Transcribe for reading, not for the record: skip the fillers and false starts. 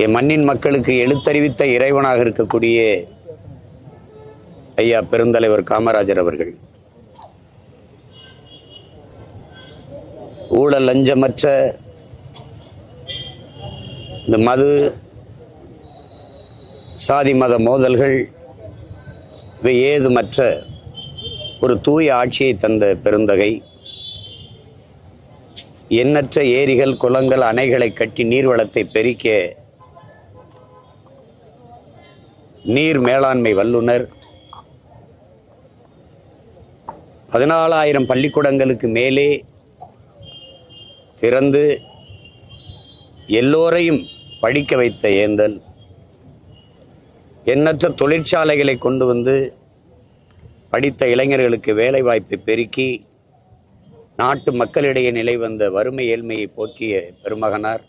என் மண்ணின் மக்களுக்கு எழுத்தறிவித்த இறைவனாக இருக்கக்கூடிய ஐயா பெருந்தலைவர் காமராஜர் அவர்கள் ஊழல் லஞ்சமற்ற இந்த மது சாதி மத மோதல்கள் இவை ஏதுமற்ற ஒரு தூய ஆட்சியை தந்த பெருந்தகை எண்ணற்ற ஏரிகள் குளங்கள் அணைகளை கட்டி நீர்வளத்தை பெருக்க நீர் மேலாண்மை வல்லுனர் 14,000 பள்ளிக்கூடங்களுக்கு மேலே திறந்து எல்லோரையும் படிக்க வைத்த ஏந்தல், எண்ணற்ற தொழிற்சாலைகளை கொண்டு வந்து படித்த இளைஞர்களுக்கு வேலை வாய்ப்பை பெருக்கி நாட்டு மக்களிடையே நிலை வந்த வறுமை ஏழ்மையை போக்கிய பெருமகனார்